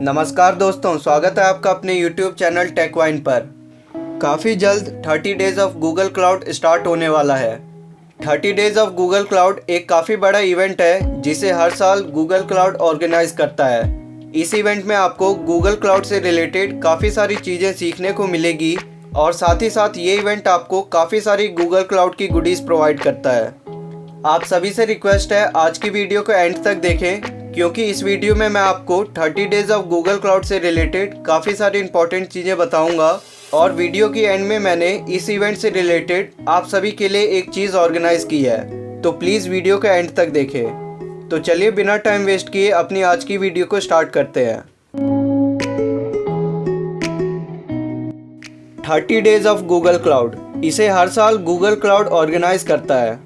नमस्कार दोस्तों, स्वागत है आपका अपने YouTube चैनल टेकवाइन पर। काफ़ी जल्द 30 days of Google cloud start होने वाला है। 30 डेज़ ऑफ गूगल क्लाउड एक काफ़ी बड़ा इवेंट है जिसे हर साल गूगल क्लाउड ऑर्गेनाइज करता है। इस इवेंट में आपको गूगल क्लाउड से रिलेटेड काफ़ी सारी चीज़ें सीखने को मिलेगी और साथ ही साथ ये इवेंट आपको काफ़ी सारी गूगल क्लाउड की गुडीज़ प्रोवाइड करता है। आप सभी से रिक्वेस्ट है आज की वीडियो को एंड तक देखें, क्योंकि इस वीडियो में मैं आपको 30 डेज़ ऑफ गूगल क्लाउड से रिलेटेड काफ़ी सारी इंपॉर्टेंट चीज़ें बताऊंगा और वीडियो की एंड में मैंने इस इवेंट से रिलेटेड आप सभी के लिए एक चीज़ ऑर्गेनाइज की है, तो प्लीज़ वीडियो को एंड तक देखें। तो चलिए बिना टाइम वेस्ट किए अपनी आज की वीडियो को स्टार्ट करते हैं। 30 डेज़ ऑफ गूगल क्लाउड, इसे हर साल गूगल क्लाउड ऑर्गेनाइज करता है।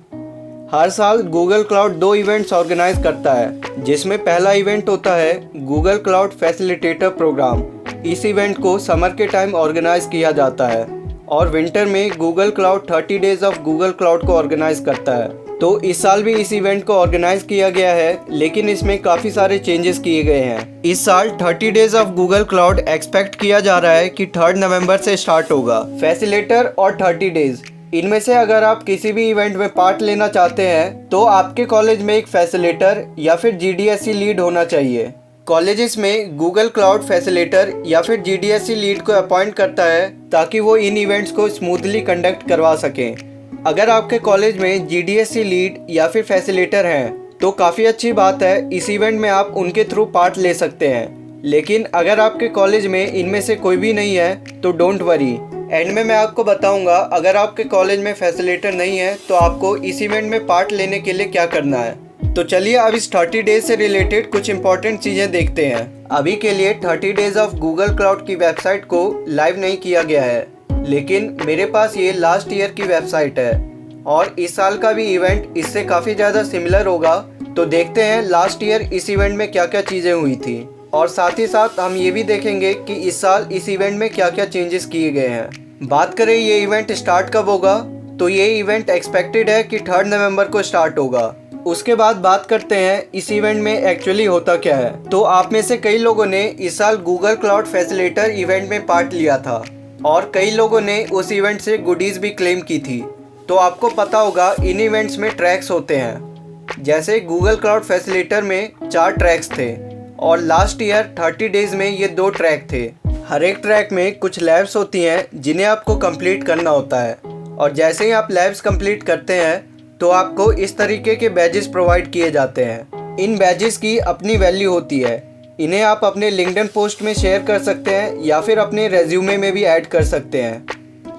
हर साल गूगल क्लाउड 2 इवेंट्स ऑर्गेनाइज करता है, जिसमें पहला इवेंट होता है गूगल क्लाउड फैसिलिटेटर प्रोग्राम। इस इवेंट को समर के टाइम ऑर्गेनाइज किया जाता है और विंटर में Google cloud 30 days of Google cloud को ऑर्गेनाइज करता है। तो इस साल भी इस इवेंट को ऑर्गेनाइज किया गया है, लेकिन इसमें काफ़ी सारे चेंजेस किए गए हैं। इस साल 30 days of Google cloud expect किया जा रहा है कि 3 नवंबर से स्टार्ट होगा। फैसिलिटेटर और 30 डेज़, इनमें से अगर आप किसी भी इवेंट में पार्ट लेना चाहते हैं तो आपके कॉलेज में एक फैसिलिटेटर या फिर GDSC लीड होना चाहिए। कॉलेजेस में गूगल क्लाउड फैसिलिटेटर या फिर GDSC लीड को अपॉइंट करता है ताकि वो इन इवेंट्स को स्मूथली कंडक्ट करवा सकें। अगर आपके कॉलेज में GDSC लीड या फिर फैसिलिटेटर हैं तो काफ़ी अच्छी बात है, इस इवेंट में आप उनके थ्रू पार्ट ले सकते हैं। लेकिन अगर आपके कॉलेज में इनमें से कोई भी नहीं है तो डोंट वरी, एंड में मैं आपको बताऊंगा अगर आपके कॉलेज में फैसिलिटेटर नहीं है तो आपको इस इवेंट में पार्ट लेने के लिए क्या करना है। तो चलिए अब इस 30 डेज से रिलेटेड कुछ इंपॉर्टेंट चीज़ें देखते हैं। अभी के लिए 30 डेज ऑफ गूगल क्लाउड की वेबसाइट को लाइव नहीं किया गया है, लेकिन मेरे पास ये लास्ट ईयर की वेबसाइट है और इस साल का भी इवेंट इससे काफ़ी ज़्यादा सिमिलर होगा। तो देखते हैं लास्ट ईयर इस इवेंट में क्या क्या चीज़ें हुई थी और साथ ही साथ हम ये भी देखेंगे कि इस साल इस इवेंट में क्या क्या चेंजेस किए गए हैं। बात करें ये इवेंट स्टार्ट कब होगा, तो ये इवेंट एक्सपेक्टेड है कि 3 नवंबर को स्टार्ट होगा। उसके बाद बात करते हैं इस इवेंट में एक्चुअली होता क्या है। तो आप में से कई लोगों ने इस साल गूगल क्लाउड फैसिलिटेटर इवेंट में पार्ट लिया था और कई लोगों ने उस इवेंट से गुडीज़ भी क्लेम की थी। तो आपको पता होगा इन इवेंट्स में ट्रैक्स होते हैं। जैसे गूगल क्लाउड फैसिलिटेटर में 4 ट्रैक्स थे और लास्ट ईयर 30 डेज़ में ये 2 ट्रैक थे। हर एक ट्रैक में कुछ लैब्स होती हैं जिन्हें आपको कंप्लीट करना होता है और जैसे ही आप लैब्स कंप्लीट करते हैं तो आपको इस तरीके के बैजेस प्रोवाइड किए जाते हैं। इन बैजेस की अपनी वैल्यू होती है, इन्हें आप अपने लिंक्डइन पोस्ट में शेयर कर सकते हैं या फिर अपने रेज्यूमे में भी ऐड कर सकते हैं।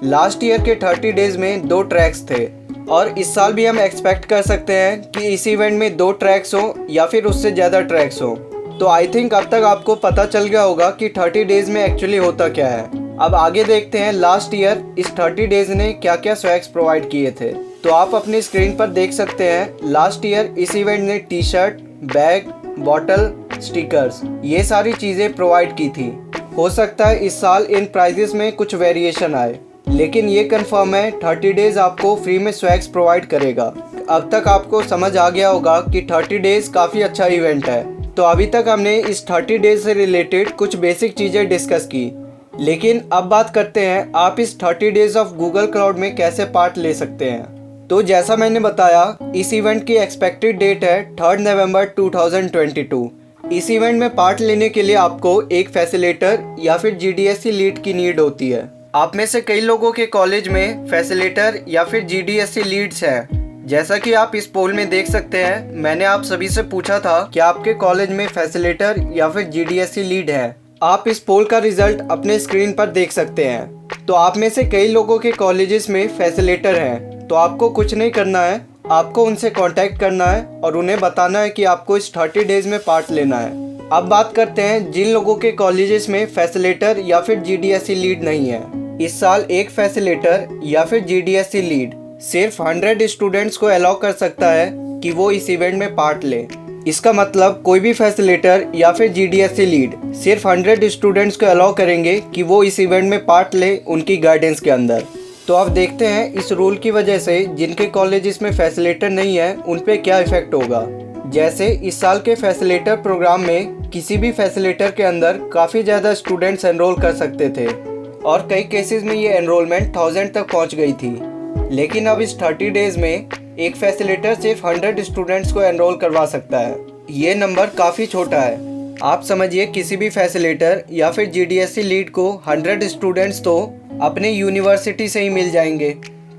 लास्ट ईयर के 30 डेज़ में 2 ट्रैक्स थे और इस साल भी हम एक्सपेक्ट कर सकते हैं कि इस इवेंट में 2 ट्रैक्स हों या फिर उससे ज़्यादा ट्रैक्स हों। तो आई थिंक अब तक आपको पता चल गया होगा कि 30 डेज़ में एक्चुअली होता क्या है। अब आगे देखते हैं लास्ट ईयर इस 30 डेज़ ने क्या क्या स्वैग्स प्रोवाइड किए थे। तो आप अपनी स्क्रीन पर देख सकते हैं लास्ट ईयर इस इवेंट ने टी-शर्ट, बैग, बॉटल, स्टिकर्स, ये सारी चीज़ें प्रोवाइड की थी। हो सकता है इस साल इन प्राइजेस में कुछ वेरिएशन आए, लेकिन ये कंफर्म है 30 डेज़ आपको फ्री में स्वैग्स प्रोवाइड करेगा। अब तक आपको समझ आ गया होगा कि 30 डेज़ काफ़ी अच्छा इवेंट है। तो अभी तक हमने इस 30 डेज़ से रिलेटेड कुछ बेसिक चीज़ें डिस्कस की, लेकिन अब बात करते हैं आप इस 30 डेज़ ऑफ गूगल क्लाउड में कैसे पार्ट ले सकते हैं। तो जैसा मैंने बताया, इस इवेंट की एक्सपेक्टेड डेट है 3 नवंबर 2022। इस इवेंट में पार्ट लेने के लिए आपको एक फैसिलिटेटर या फिर GDSC लीड की नीड होती है। आप में से कई लोगों के कॉलेज में फैसिलिटेटर या फिर GDSC लीड्स हैं। जैसा कि आप इस पोल में देख सकते हैं, मैंने आप सभी से पूछा था कि आपके कॉलेज में फैसिलिटेटर या फिर GDSC लीड है। आप इस पोल का रिजल्ट अपने स्क्रीन पर देख सकते हैं। तो आप में से कई लोगों के कॉलेजेस में फैसिलिटेटर हैं, तो आपको कुछ नहीं करना है, आपको उनसे कांटेक्ट करना है और उन्हें बताना है कि आपको इस 30 डेज़ में पार्ट लेना है। अब बात करते हैं जिन लोगों के कॉलेजेस में फैसिलिटेटर या फिर GDSC लीड नहीं है। इस साल एक फैसिलिटेटर या फिर GDSC लीड सिर्फ 100 स्टूडेंट्स को अलाउ कर सकता है कि वो इस इवेंट में पार्ट लें। इसका मतलब कोई भी फैसिलिटेटर या फिर GDSC लीड सिर्फ 100 स्टूडेंट्स को अलाउ करेंगे कि वो इस इवेंट में पार्ट लें उनकी गाइडेंस के अंदर। तो अब देखते हैं इस रूल की वजह से जिनके कॉलेज में फैसिलिटेटर नहीं है उन पे क्या इफेक्ट होगा। जैसे इस साल के फैसिलिटेटर प्रोग्राम में किसी भी फैसिलिटेटर के अंदर काफ़ी ज़्यादा स्टूडेंट्स एनरोल कर सकते थे और कई केसेस में ये एनरोलमेंट 1000 तक पहुंच गई थी। लेकिन अब इस 30 डेज़ में एक फैसिलिटेटर सिर्फ 100 स्टूडेंट्स को एनरोल करवा सकता है। ये नंबर काफ़ी छोटा है। आप समझिए किसी भी फैसिलिटेटर या फिर GDSC लीड को 100 स्टूडेंट्स तो अपने यूनिवर्सिटी से ही मिल जाएंगे।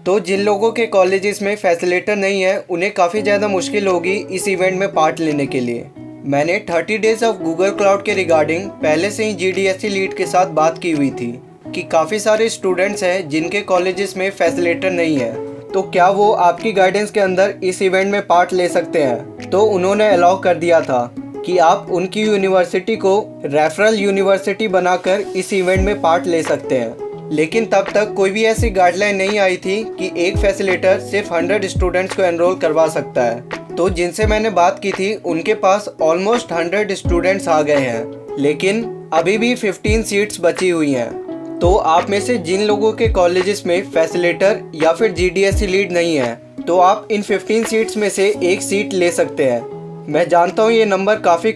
तो जिन लोगों के कॉलेजेस में फैसिलिटेटर नहीं है उन्हें काफ़ी ज़्यादा मुश्किल होगी इस इवेंट में पार्ट लेने के लिए। मैंने 30 डेज़ ऑफ गूगल क्लाउड के रिगार्डिंग पहले से ही GDSC लीड के साथ बात की हुई थी कि काफ़ी सारे स्टूडेंट्स हैं जिनके कॉलेजेस में फैसिलिटेटर नहीं है, तो क्या वो आपकी गाइडेंस के अंदर इस इवेंट में पार्ट ले सकते हैं। तो उन्होंने अलाउ कर दिया था कि आप उनकी यूनिवर्सिटी को रेफरल यूनिवर्सिटी बनाकर इस इवेंट में पार्ट ले सकते हैं। लेकिन तब तक कोई भी ऐसी गाइडलाइन नहीं आई थी कि एक फैसिलिटेटर सिर्फ 100 स्टूडेंट्स को एनरोल करवा सकता है। तो जिनसे मैंने बात की थी उनके पास ऑलमोस्ट 100 स्टूडेंट्स आ गए हैं, लेकिन अभी भी 15 सीट्स बची हुई हैं। तो आप में से जिन लोगों के कॉलेजेस में फैसिलिटेटर या फिर GDSC लीड नहीं है, तो आप इन 15 सीट्स में से एक सीट ले सकते हैं। मैं जानता हूँ ये नंबर काफ़ी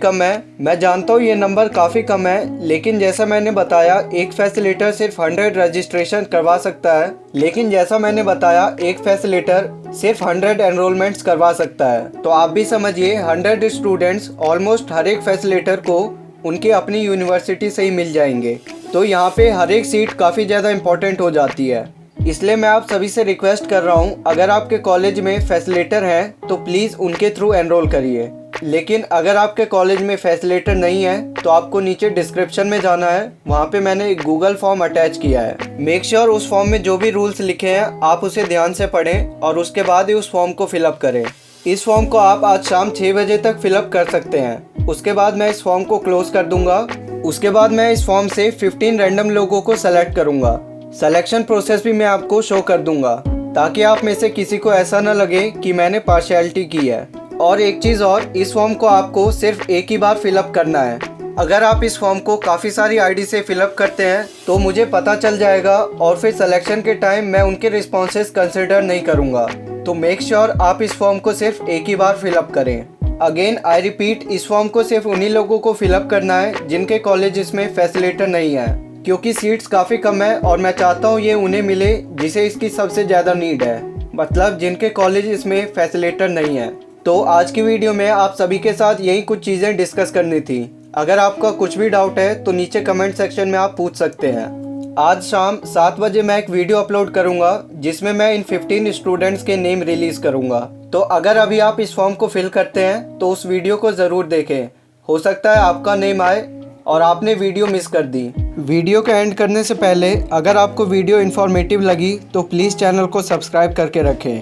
कम है, लेकिन जैसा मैंने बताया एक फैसिलिटेटर सिर्फ 100 रजिस्ट्रेशन करवा सकता है, लेकिन जैसा मैंने बताया एक फैसिलिटेटर सिर्फ 100 एनरोलमेंट्स करवा सकता है। तो आप भी समझिए 100 स्टूडेंट्स ऑलमोस्ट हर एक फैसिलिटेटर को उनकी अपनी यूनिवर्सिटी से ही मिल जाएंगे। तो यहाँ पे हर एक सीट काफ़ी ज़्यादा इम्पोर्टेंट हो जाती है। इसलिए मैं आप सभी से रिक्वेस्ट कर रहा हूँ, अगर आपके कॉलेज में फैसिलिटेटर हैं तो प्लीज़ उनके थ्रू एनरोल करिए। लेकिन अगर आपके कॉलेज में फैसिलिटेटर नहीं है तो आपको नीचे डिस्क्रिप्शन में जाना है, वहाँ पे मैंने एक गूगल फॉर्म अटैच किया है। मेक श्योर उस फॉर्म में जो भी रूल्स लिखे हैं आप उसे ध्यान से पढ़ें और उसके बाद ही उस फॉर्म को फिलअप करें। इस फॉर्म को आप आज शाम 6 बजे तक फिलअप कर सकते हैं। उसके बाद मैं इस फॉर्म को क्लोज कर दूंगा। उसके बाद मैं इस फॉर्म से 15 रैंडम लोगों को सेलेक्ट करूंगा। सिलेक्शन प्रोसेस भी मैं आपको शो कर दूंगा ताकि आप में से किसी को ऐसा ना लगे कि मैंने पार्शियलिटी की है। और एक चीज़ और, इस फॉर्म को आपको सिर्फ एक ही बार फिलअप करना है। अगर आप इस फॉर्म को काफ़ी सारी आईडी से फिलअप करते हैं तो मुझे पता चल जाएगा और फिर सिलेक्शन के टाइम मैं उनके रिस्पॉन्सेस कंसिडर नहीं करूँगा। तो मेक श्योर आप इस फॉर्म को सिर्फ एक ही बार फिलअप करें। अगेन आई रिपीट, इस फॉर्म को सिर्फ उन्हीं लोगों को फिलअप करना है जिनके कॉलेज में फैसिलिटेटर नहीं है, क्योंकि सीट्स काफ़ी कम है और मैं चाहता हूँ ये उन्हें मिले जिसे इसकी सबसे ज़्यादा नीड है, मतलब जिनके कॉलेज में फैसिलिटेटर नहीं है। तो आज की वीडियो में आप सभी के साथ यही कुछ चीज़ें डिस्कस करनी थी। अगर आपका कुछ भी डाउट है तो नीचे कमेंट सेक्शन में आप पूछ सकते हैं। आज शाम 7 बजे मैं एक वीडियो अपलोड करूंगा जिसमें मैं इन 15 स्टूडेंट्स के नेम रिलीज़ करूंगा। तो अगर अभी आप इस फॉर्म को फिल करते हैं तो उस वीडियो को ज़रूर देखें। हो सकता है आपका नेम आए और आपने वीडियो मिस कर दी। वीडियो को एंड करने से पहले अगर आपको वीडियो इन्फॉर्मेटिव लगी तो प्लीज़ चैनल को सब्सक्राइब करके रखें,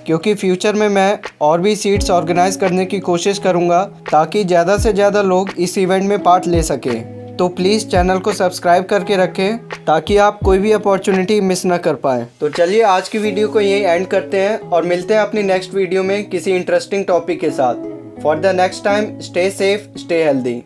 क्योंकि फ्यूचर में मैं और भी सीट्स ऑर्गेनाइज़ करने की कोशिश करूंगा ताकि ज़्यादा से ज़्यादा लोग इस इवेंट में पार्ट ले सकें। तो प्लीज़ चैनल को सब्सक्राइब करके रखें ताकि आप कोई भी अपॉर्चुनिटी मिस ना कर पाएँ। तो चलिए आज की वीडियो को यहीं एंड करते हैं और मिलते हैं अपनी नेक्स्ट वीडियो में किसी इंटरेस्टिंग टॉपिक के साथ। For the next time, stay safe, stay healthy.